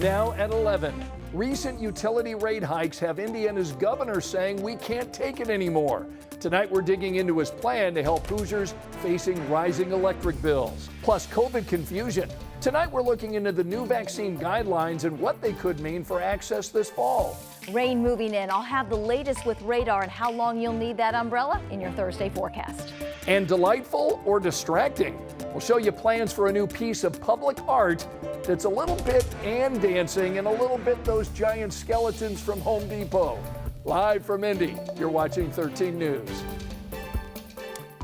Now at 11. Recent utility rate hikes have Indiana's governor saying we can't take it anymore. Tonight we're digging into his plan to help Hoosiers facing rising electric bills. Plus COVID confusion. Tonight we're looking into the new vaccine guidelines and what they could mean for access this fall. Rain moving in. I'll have the latest with radar and how long you'll need that umbrella in your Thursday forecast. And delightful or distracting? We'll show you plans for a new piece of public art that's a little bit and dancing and a little bit those giant skeletons from Home Depot. Live from Indy, you're watching 13 News.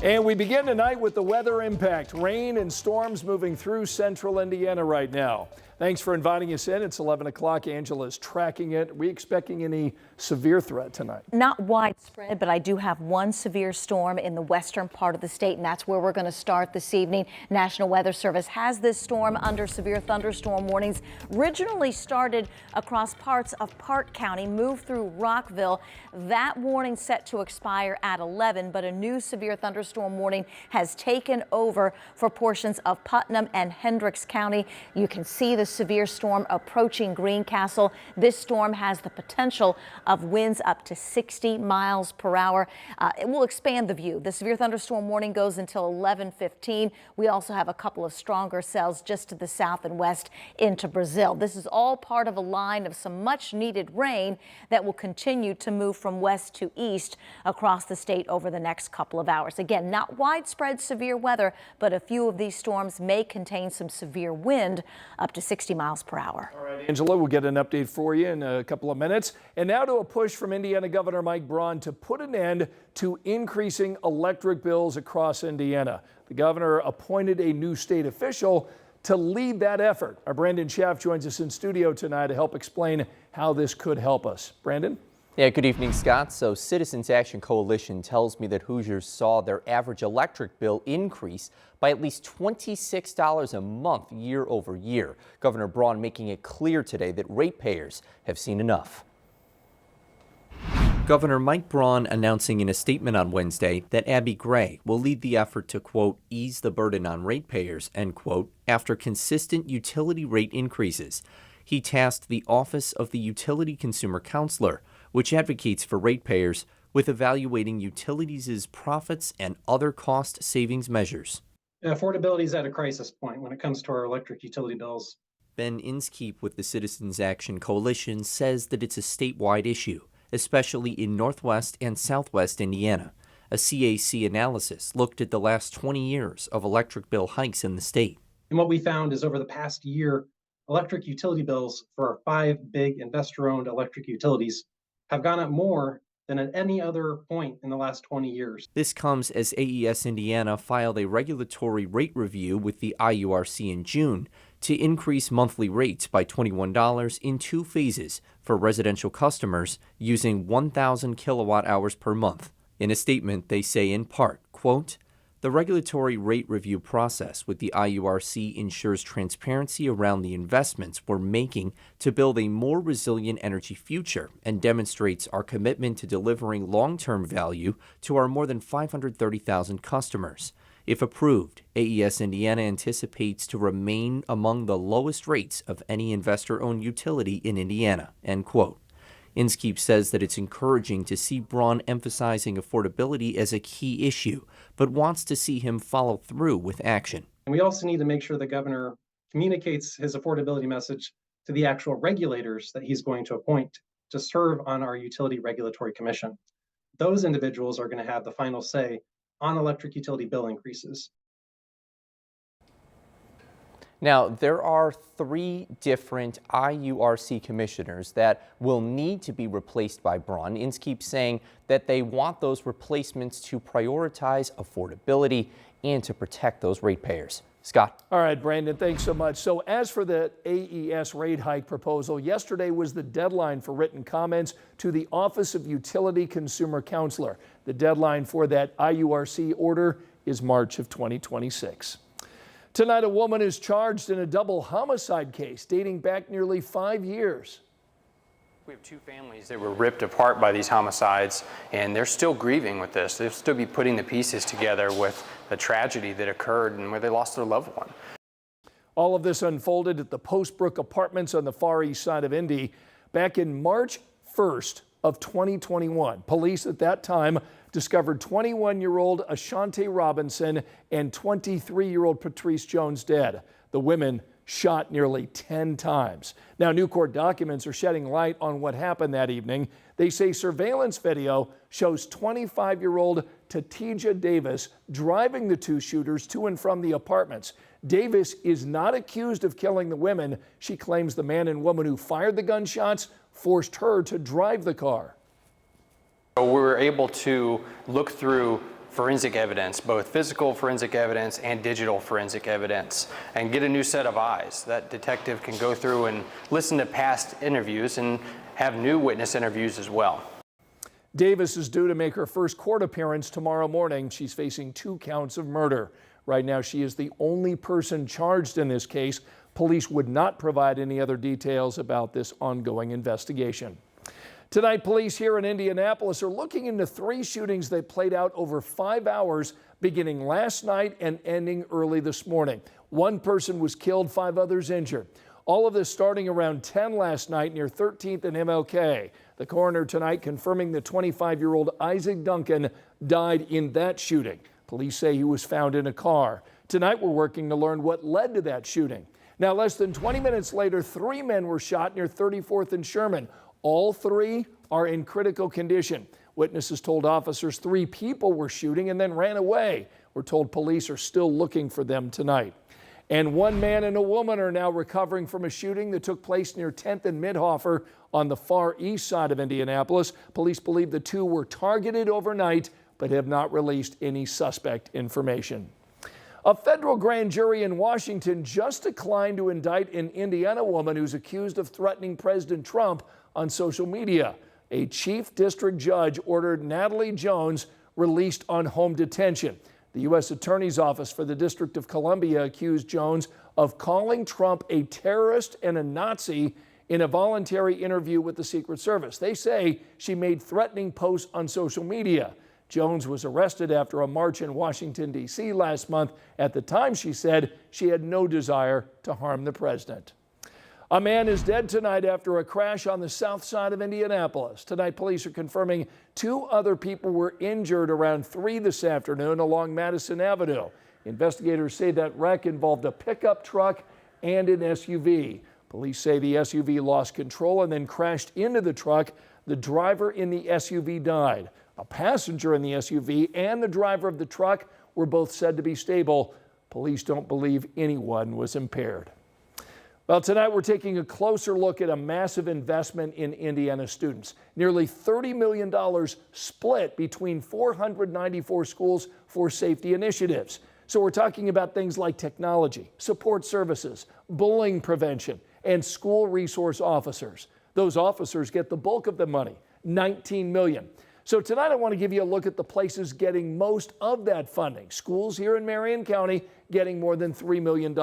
And we begin tonight with the weather impact. Rain and storms moving through central Indiana right now. Thanks for inviting us in. It's 11 o'clock. Angela's tracking it. Are we expecting any severe threat tonight? Not widespread, but I do have one severe storm in the western part of the state, and that's where we're going to start this evening. National Weather Service has this storm under severe thunderstorm warnings. Originally started across parts of Park County, moved through Rockville. That warning set to expire at 11, but a new severe thunderstorm warning has taken over for portions of Putnam and Hendricks County. You can see the severe storm approaching Greencastle. This storm has the potential of winds up to 60 miles per hour. It will expand the view. The severe thunderstorm warning goes until 11:15. We also have a couple of stronger cells just to the south and west into Brazil. This is all part of a line of some much needed rain that will continue to move from west to east across the state over the next couple of hours. Again, not widespread severe weather, but a few of these storms may contain some severe wind up to 60 miles per hour. All right, Angela, we'll get an update for you in a couple of minutes. And now to a push from Indiana Governor Mike Braun to put an end to increasing electric bills across Indiana. The governor appointed a new state official to lead that effort. Our Brandon Schaff joins us in studio tonight to help explain how this could help us. Brandon? Yeah, good evening, Scott. So Citizens Action Coalition tells me that Hoosiers saw their average electric bill increase by at least $26 a month year over year. Governor Braun making it clear today that ratepayers have seen enough. Governor Mike Braun announcing in a statement on Wednesday that Abby Gray will lead the effort to, quote, ease the burden on ratepayers, end quote, after consistent utility rate increases. He tasked the Office of the Utility Consumer Counselor, which advocates for ratepayers, with evaluating utilities' profits and other cost savings measures. Affordability is at a crisis point when it comes to our electric utility bills. Ben Inskeep with the Citizens Action Coalition says that it's a statewide issue, especially in Northwest and Southwest Indiana. A CAC analysis looked at the last 20 years of electric bill hikes in the state. And what we found is over the past year, electric utility bills for our 5 big investor-owned electric utilities have gone up more than at any other point in the last 20 years. This comes as AES Indiana filed a regulatory rate review with the IURC in June to increase monthly rates by $21 in 2 phases for residential customers using 1,000 kilowatt hours per month. In a statement, they say in part, quote, the regulatory rate review process with the IURC ensures transparency around the investments we're making to build a more resilient energy future and demonstrates our commitment to delivering long-term value to our more than 530,000 customers. If approved, AES Indiana anticipates to remain among the lowest rates of any investor-owned utility in Indiana, end quote. Inskeep says that it's encouraging to see Braun emphasizing affordability as a key issue, but wants to see him follow through with action. And we also need to make sure the governor communicates his affordability message to the actual regulators that he's going to appoint to serve on our Utility Regulatory Commission. Those individuals are going to have the final say on electric utility bill increases. Now, there are 3 different IURC commissioners that will need to be replaced by Braun. Inskeep saying that they want those replacements to prioritize affordability and to protect those ratepayers. Scott. All right, Brandon, thanks so much. So as for the AES rate hike proposal, yesterday was the deadline for written comments to the Office of Utility Consumer Counselor. The deadline for that IURC order is March of 2026. Tonight, a woman is charged in a double homicide case dating back nearly 5 years. We have 2 families that were ripped apart by these homicides, and they're still grieving with this. They'll still be putting the pieces together with the tragedy that occurred and where they lost their loved one. All of this unfolded at the Postbrook Apartments on the Far East Side of Indy back in March 1st of 2021. Police at that time discovered 21-year-old Ashante Robinson and 23-year-old Patrice Jones dead. The women shot nearly 10 times. Now, new court documents are shedding light on what happened that evening. They say surveillance video shows 25-year-old Tatija Davis driving the two shooters to and from the apartments. Davis is not accused of killing the women. She claims the man and woman who fired the gunshots forced her to drive the car. So we were able to look through forensic evidence, both physical forensic evidence and digital forensic evidence, and get a new set of eyes. That detective can go through and listen to past interviews and have new witness interviews as well. Davis is due to make her first court appearance tomorrow morning. She's facing 2 counts of murder. Right now, she is the only person charged in this case. Police would not provide any other details about this ongoing investigation. Tonight, police here in Indianapolis are looking into 3 shootings that played out over 5 hours, beginning last night and ending early this morning. 1 person was killed, 5 others injured. All of this starting around 10 last night near 13th and MLK. The coroner tonight confirming the 25-year-old Isaac Duncan died in that shooting. Police say he was found in a car. Tonight, we're working to learn what led to that shooting. Now, less than 20 minutes later, 3 men were shot near 34th and Sherman. All 3 are in critical condition. Witnesses told officers 3 people were shooting and then ran away. We're told police are still looking for them tonight. And 1 man and a woman are now recovering from a shooting that took place near 10th and Midhofer on the far east side of Indianapolis. Police believe the 2 were targeted overnight, but have not released any suspect information. A federal grand jury in Washington just declined to indict an Indiana woman who's accused of threatening President Trump on social media. A chief district judge ordered Natalie Jones released on home detention. The U.S. Attorney's Office for the District of Columbia accused Jones of calling Trump a terrorist and a Nazi in a voluntary interview with the Secret Service. They say she made threatening posts on social media. Jones was arrested after a march in Washington, D.C. last month. At the time, she said she had no desire to harm the president. A man is dead tonight after a crash on the south side of Indianapolis. Tonight, police are confirming 2 other people were injured around 3 this afternoon along Madison Avenue. Investigators say that wreck involved a pickup truck and an SUV. Police say the SUV lost control and then crashed into the truck. The driver in the SUV died. A passenger in the SUV and the driver of the truck were both said to be stable. Police don't believe anyone was impaired. Well, tonight we're taking a closer look at a massive investment in Indiana students. Nearly $30 million split between 494 schools for safety initiatives. So we're talking about things like technology, support services, bullying prevention, and school resource officers. Those officers get the bulk of the money, $19 million. So tonight I want to give you a look at the places getting most of that funding. Schools here in Marion County getting more than $3 million.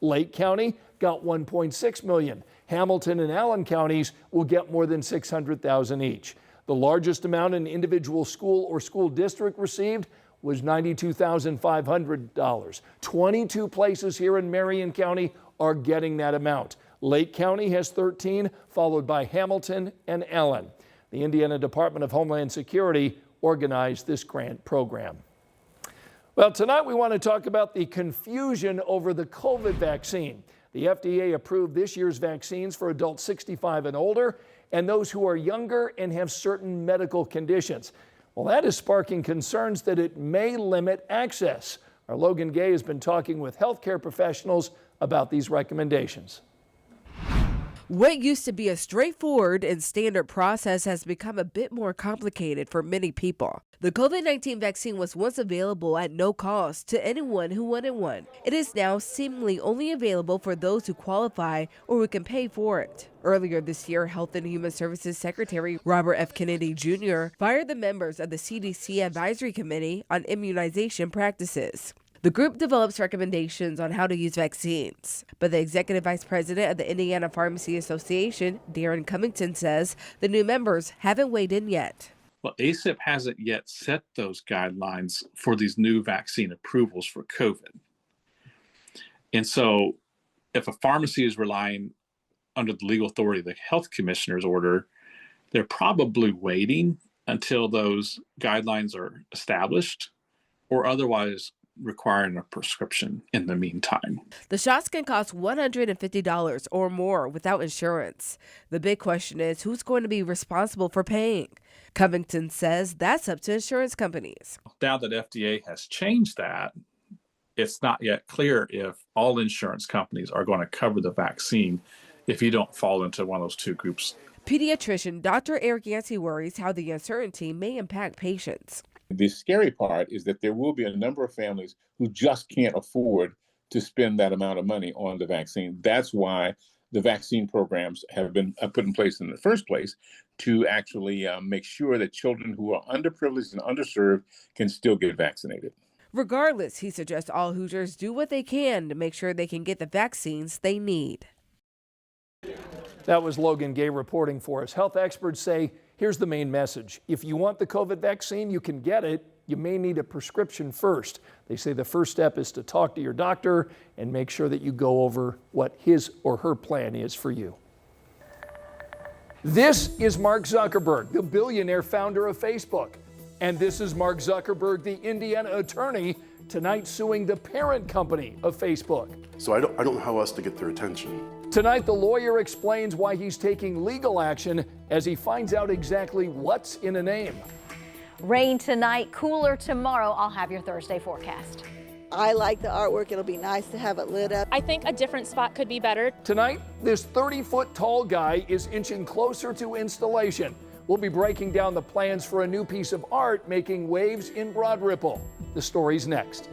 Lake County got $1.6 million. Hamilton and Allen counties will get more than $600,000 each. The largest amount an individual school or school district received was $92,500. 22 places here in Marion County are getting that amount. Lake County has 13, followed by Hamilton and Allen. The Indiana Department of Homeland Security organized this grant program. Well, tonight we want to talk about the confusion over the COVID vaccine. The FDA approved this year's vaccines for adults 65 and older and those who are younger and have certain medical conditions. Well, that is sparking concerns that it may limit access. Our Logan Gay has been talking with healthcare professionals about these recommendations. What used to be a straightforward and standard process has become a bit more complicated for many people. The COVID-19 vaccine was once available at no cost to anyone who wanted one. It is now seemingly only available for those who qualify or who can pay for it. Earlier this year, Health and Human Services Secretary Robert F. Kennedy Jr. fired the members of the CDC Advisory Committee on Immunization Practices. The group develops recommendations on how to use vaccines, but the executive vice president of the Indiana Pharmacy Association, Darren Cummington, says the new members haven't weighed in yet. Well, ACIP hasn't yet set those guidelines for these new vaccine approvals for COVID. And so if a pharmacy is relying under the legal authority of the health commissioner's order, they're probably waiting until those guidelines are established or otherwise requiring a prescription in the meantime. The shots can cost $150 or more without insurance. The big question is who's going to be responsible for paying? Covington says that's up to insurance companies. Now that FDA has changed that, it's not yet clear if all insurance companies are going to cover the vaccine if you don't fall into one of those two groups. Pediatrician Dr. Eric Yancey worries how the uncertainty may impact patients. The scary part is that there will be a number of families who just can't afford to spend that amount of money on the vaccine. That's why the vaccine programs have been put in place in the first place, to actually make sure that children who are underprivileged and underserved can still get vaccinated. Regardless, he suggests all Hoosiers do what they can to make sure they can get the vaccines they need. That was Logan Gay reporting for us. Health experts say, here's the main message. If you want the COVID vaccine, you can get it. You may need a prescription first. They say the first step is to talk to your doctor and make sure that you go over what his or her plan is for you. This is Mark Zuckerberg, the billionaire founder of Facebook. And this is Mark Zuckerberg, the Indiana attorney, tonight suing the parent company of Facebook. So I don't know how else to get their attention. Tonight, the lawyer explains why he's taking legal action as he finds out exactly what's in a name. Rain tonight, cooler tomorrow. I'll have your Thursday forecast. I like the artwork. It'll be nice to have it lit up. I think a different spot could be better. Tonight, this 30-foot tall guy is inching closer to installation. We'll be breaking down the plans for a new piece of art making waves in Broad Ripple. The story's next.